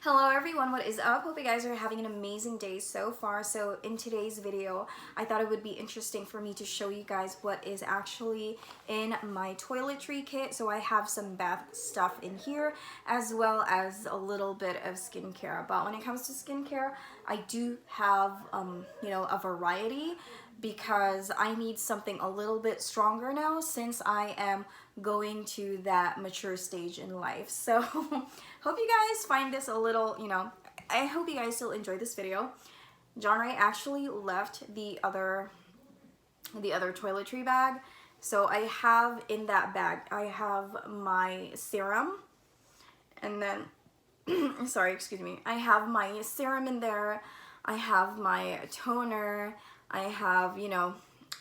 Hello everyone, what is up? Hope you guys are having an amazing day so far. So in today's video, I thought it would be interesting for me to show you guys what is actually in my toiletry kit. So I have some bath stuff in here as well as a little bit of skincare. But when it comes to skincare, I do have a variety because I need something a little bit stronger now since I am going to that mature stage in life. So hope you guys find this a little, I hope you guys still enjoy this video. John Ray actually left the other toiletry bag. So I have in that bag, I have my serum and then, sorry, excuse me. I have my serum in there. I have my toner. I have,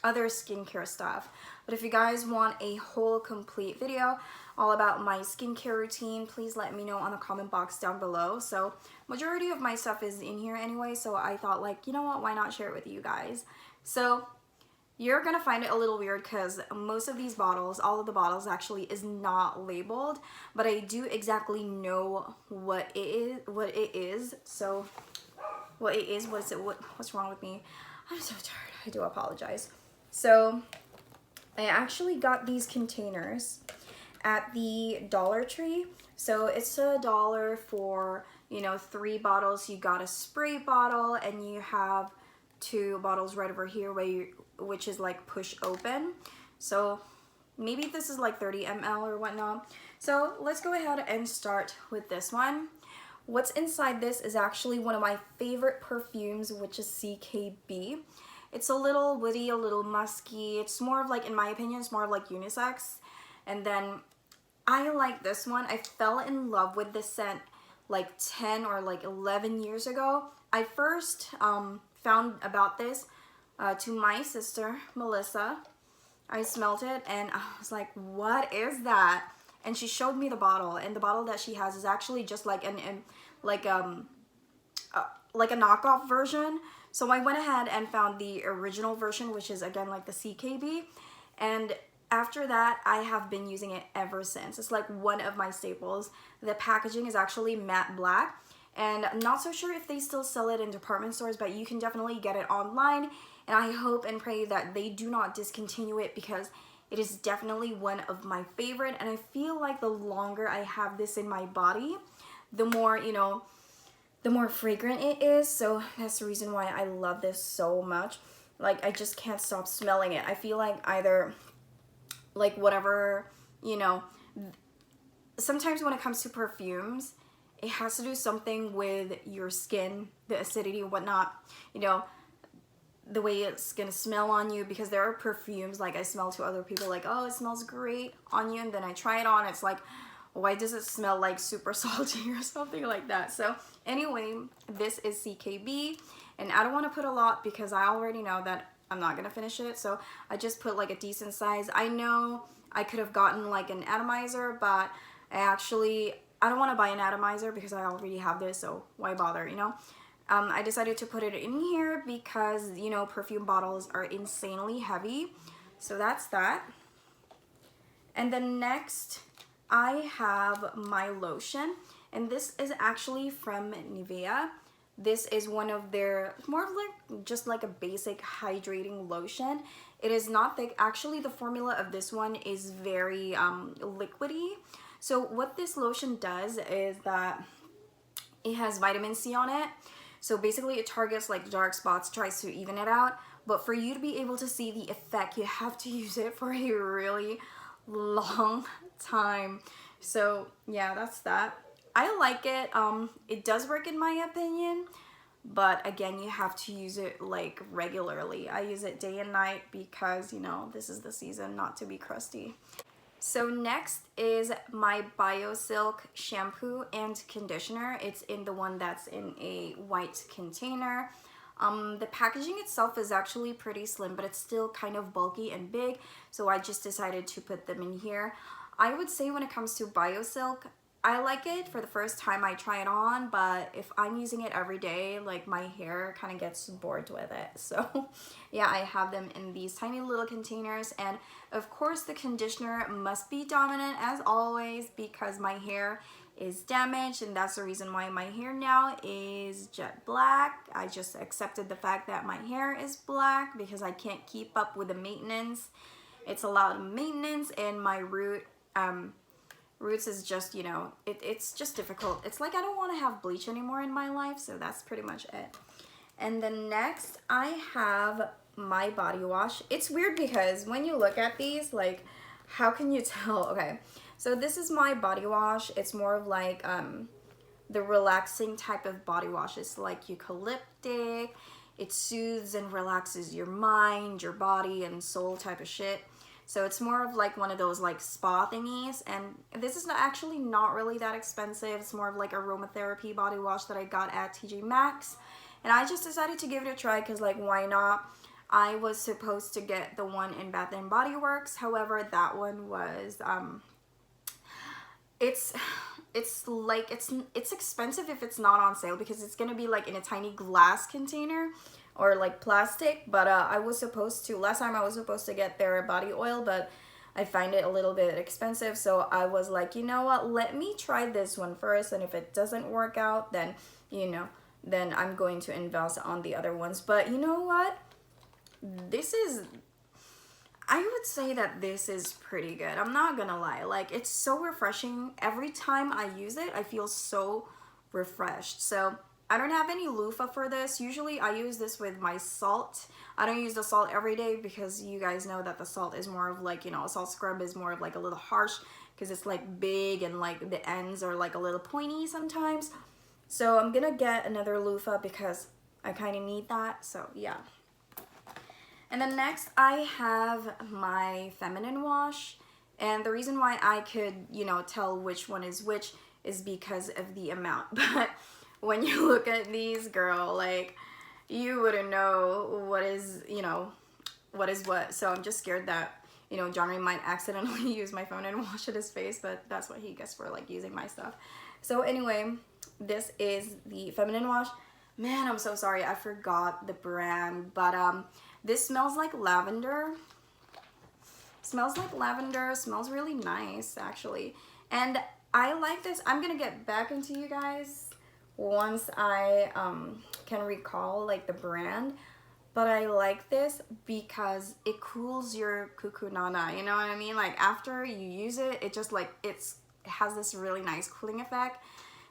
other skincare stuff. But if you guys want a whole complete video all about my skincare routine, please let me know on the comment box down below. So majority of my stuff is in here anyway, so I thought like, you know what, why not share it with you guys? So you're gonna find it a little weird because most of these bottles, all of the bottles actually is not labeled, but I do exactly know what it is. So what's wrong with me? I'm so tired, I do apologize. So I actually got these containers at the Dollar Tree. So it's $1 for, 3 bottles. You got a spray bottle and you have 2 bottles right over here which is like push open. So maybe this is like 30 ml or whatnot. So let's go ahead and start with this one. What's inside this is actually one of my favorite perfumes, which is CKB. It's a little woody, a little musky. It's more of like, in my opinion, it's more of like unisex. And then I like this one. I fell in love with this scent like 10 or like 11 years ago. I first found about this to my sister, Melissa. I smelled it and I was like, what is that? And she showed me the bottle, and the bottle that she has is actually just like like a knockoff version. So I went ahead and found the original version, which is again like the CKB, and after that I have been using it ever since. It's like one of my staples. The packaging is actually matte black, and I'm not so sure if they still sell it in department stores, but you can definitely get it online, and I hope and pray that they do not discontinue it because it is definitely one of my favorite. And I feel like the longer I have this in my body, the more, the more fragrant it is. So that's the reason why I love this so much. Like, I just can't stop smelling it. I feel like either, like, whatever, sometimes when it comes to perfumes, it has to do something with your skin, the acidity and whatnot, the way it's gonna smell on you, because there are perfumes like I smell to other people like, oh, it smells great on you, and then I try it on, it's like, why does it smell like super salty or something like that? So anyway, this is CKB, and I don't want to put a lot because I already know that I'm not gonna finish it, so I just put like a decent size. I know I could have gotten like an atomizer, but I don't want to buy an atomizer because I already have this, so why bother, I decided to put it in here because, perfume bottles are insanely heavy. So that's that. And then next, I have my lotion. And this is actually from Nivea. This is one of their, more of like, just like a basic hydrating lotion. It is not thick. Actually, the formula of this one is very liquidy. So what this lotion does is that it has vitamin C on it. So basically it targets like dark spots, tries to even it out. But for you to be able to see the effect, you have to use it for a really long time. So yeah, that's that. I like it. It does work in my opinion. But again, you have to use it like regularly. I use it day and night because, this is the season not to be crusty. So next is my BioSilk shampoo and conditioner. It's in the one that's in a white container. The packaging itself is actually pretty slim, but it's still kind of bulky and big, so I just decided to put them in here. I would say when it comes to BioSilk, I like it for the first time I try it on, but if I'm using it every day, like my hair kind of gets bored with it. So yeah, I have them in these tiny little containers, and of course the conditioner must be dominant as always because my hair is damaged, and that's the reason why my hair now is jet black. I just accepted the fact that my hair is black because I can't keep up with the maintenance. It's a lot of maintenance, and my roots is just, you know, it's just difficult. It's like I don't want to have bleach anymore in my life, so that's pretty much it. And then next I have my body wash. It's weird because when you look at these, like, how can you tell? Okay, so this is my body wash. It's more of like the relaxing type of body wash. It's like eucalyptic. It soothes and relaxes your mind, your body, and soul type of shit. So it's more of like one of those like spa thingies, and this is actually not really that expensive. It's more of like aromatherapy body wash that I got at TJ Maxx, and I just decided to give it a try because, like, why not? I was supposed to get the one in Bath and Body Works. However, that one was it's expensive if it's not on sale because it's gonna be like in a tiny glass container or like plastic. But I was supposed to, last time I was supposed to get their body oil, but I find it a little bit expensive, so I was like, you know what, let me try this one first, and if it doesn't work out, then, you know, then I'm going to invest on the other ones. But you know what, this is, I would say that this is pretty good. I'm not gonna lie, like, it's so refreshing. Every time I use it, I feel so refreshed. So I don't have any loofah for this. Usually I use this with my salt. I don't use the salt every day because you guys know that the salt is more of like, you know, a salt scrub is more of like a little harsh because it's like big and like the ends are like a little pointy sometimes. So I'm gonna get another loofah because I kind of need that. So yeah. And then next I have my feminine wash, and the reason why I could, you know, tell which one is which is because of the amount. But when you look at these, girl, like, you wouldn't know what is, you know, what is what. So I'm just scared that, you know, Johnny might accidentally use my phone and wash at his face, but that's what he gets for like using my stuff. So anyway, this is the feminine wash. Man, I'm so sorry, I forgot the brand, but this smells like lavender. Smells like lavender, smells really nice actually. And I like this. I'm gonna get back into you guys once I can recall like the brand, but I like this because it cools your cuckoo nana, you know what I mean? Like after you use it, it just like it has this really nice cooling effect.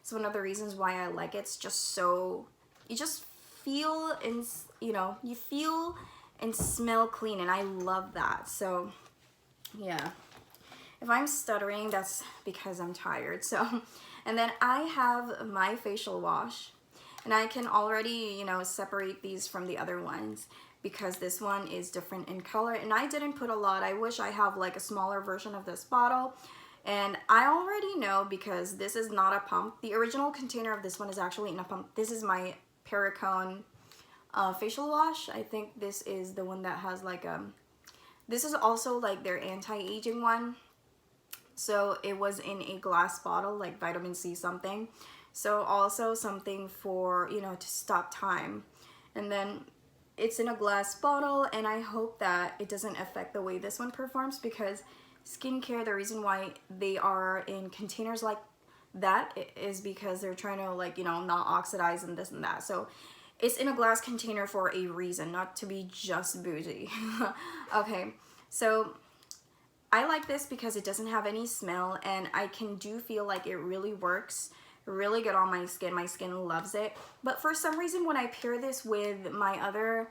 It's one of the reasons why I like it. It's just so, you just feel and, you know, you feel and smell clean, and I love that. So yeah, if I'm stuttering, that's because I'm tired. So, and then I have my facial wash, and I can already, you know, separate these from the other ones because this one is different in color, and I didn't put a lot. I wish I have like a smaller version of this bottle, and I already know because this is not a pump. The original container of this one is actually in a pump. This is my Pericone facial wash. I think this is the one that has like this is also like their anti-aging one. So it was in a glass bottle, like vitamin C something. So also something for, you know, to stop time. And then it's in a glass bottle, and I hope that it doesn't affect the way this one performs, because skincare, the reason why they are in containers like that is because they're trying to, like, you know, not oxidize and this and that. So it's in a glass container for a reason, not to be just bougie. Okay, so I like this because it doesn't have any smell, and I can feel like it really works really good on my skin. My skin loves it. But for some reason, when I pair this with my other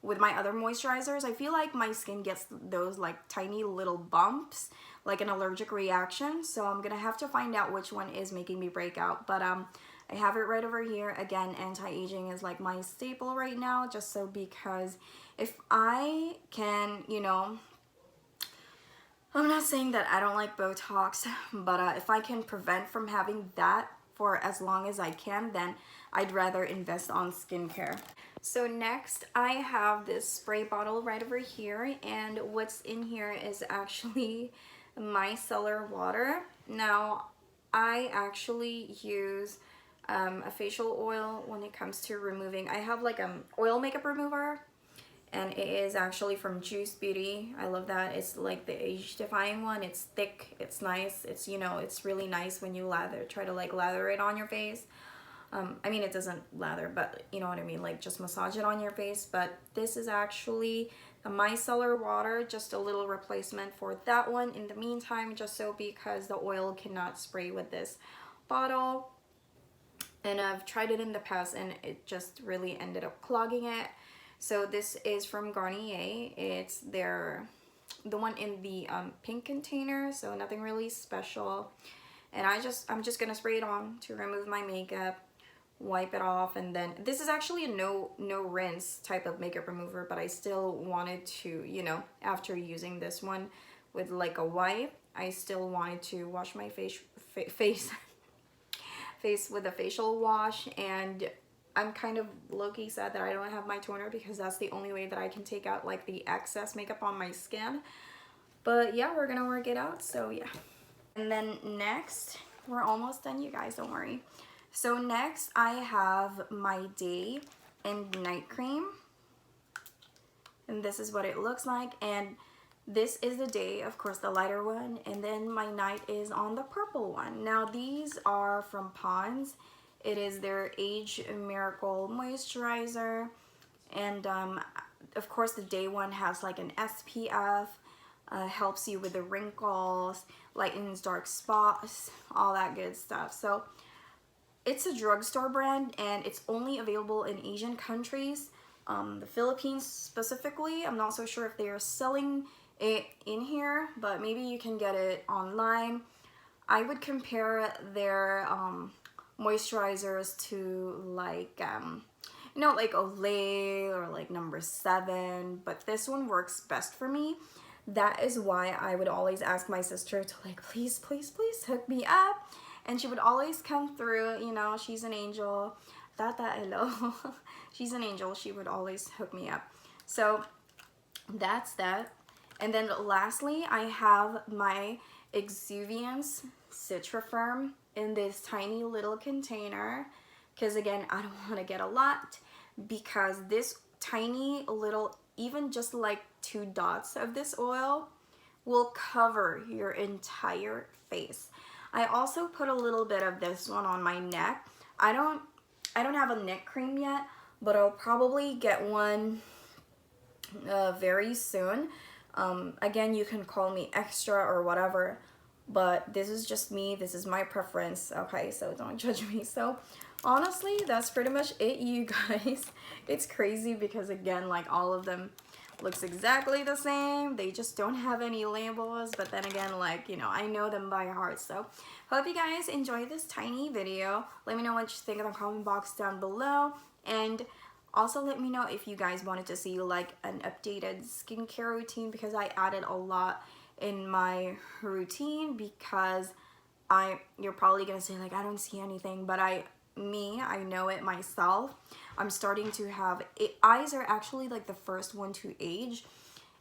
moisturizers, I feel like my skin gets those like tiny little bumps, like an allergic reaction. So I'm gonna have to find out which one is making me break out. But I have it right over here. Again, anti-aging is like my staple right now, just so because if I can, you know, I'm not saying that I don't like Botox, but if I can prevent from having that for as long as I can, then I'd rather invest on skincare. So next, I have this spray bottle right over here, and what's in here is actually micellar water. Now, I actually use a facial oil when it comes to removing. I have like oil makeup remover, and it is actually from Juice Beauty. I love that. It's like the age defying one. It's thick, it's nice, it's, you know, it's really nice when you try to like lather it on your face. I mean, it doesn't lather, but you know what I mean, like just massage it on your face. But this is actually a micellar water, just a little replacement for that one in the meantime, just so because the oil cannot spray with this bottle. And I've tried it in the past and it just really ended up clogging it. So this is from Garnier. It's the one in the pink container, so nothing really special. And I'm just gonna spray it on to remove my makeup, wipe it off, and then this is actually a no rinse type of makeup remover, but I still wanted to, you know, after using this one with like a wipe, I still wanted to wash my face with a facial wash. And I'm kind of low-key sad that I don't have my toner, because that's the only way that I can take out like the excess makeup on my skin. But yeah, we're gonna work it out, so yeah. And then next, we're almost done, you guys, don't worry. So next I have my day and night cream, and this is what it looks like. And this is the day, of course, the lighter one, and then my night is on the purple one. Now these are from Pond's. It is their Age Miracle Moisturizer, and of course the day one has like an SPF, helps you with the wrinkles, lightens dark spots, all that good stuff. So it's a drugstore brand, and it's only available in Asian countries, the Philippines specifically. I'm not so sure if they are selling it in here, but maybe you can get it online. I would compare their moisturizers to like you know, like Olay or like number 7, but this one works best for me. That is why I would always ask my sister to like, please hook me up, and she would always come through. You know, she's an angel. Tata, hello. She's an angel. She would always hook me up. So that's that. And then lastly, I have my Exuviance Citra Firm in this tiny little container, because again, I don't want to get a lot, because this tiny little, even just like 2 dots of this oil will cover your entire face. I also put a little bit of this one on my neck. I don't have a neck cream yet, but I'll probably get one very soon. Again, you can call me extra or whatever, but this is just me. This is my preference, okay? So don't judge me. So honestly, that's pretty much it, you guys. It's crazy because again, like all of them looks exactly the same. They just don't have any labels, but then again, like, you know, I know them by heart. So hope you guys enjoyed this tiny video. Let me know what you think in the comment box down below, and also let me know if you guys wanted to see like an updated skincare routine, because I added a lot in my routine, because you're probably gonna say like, I don't see anything, but I know it myself. I'm starting to have eyes are actually like the first one to age,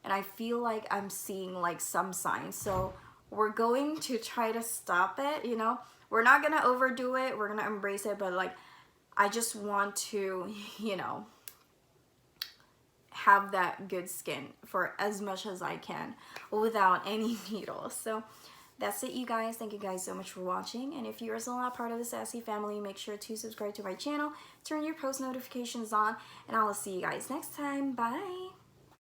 and I feel like I'm seeing like some signs. So we're going to try to stop it, you know. We're not gonna overdo it, we're gonna embrace it, but like I just want to, you know, have that good skin for as much as I can without any needles. So that's it, you guys. Thank you guys so much for watching, and if you're still not part of the Sassy family, make sure to subscribe to my channel, turn your post notifications on, and I'll see you guys next time. Bye.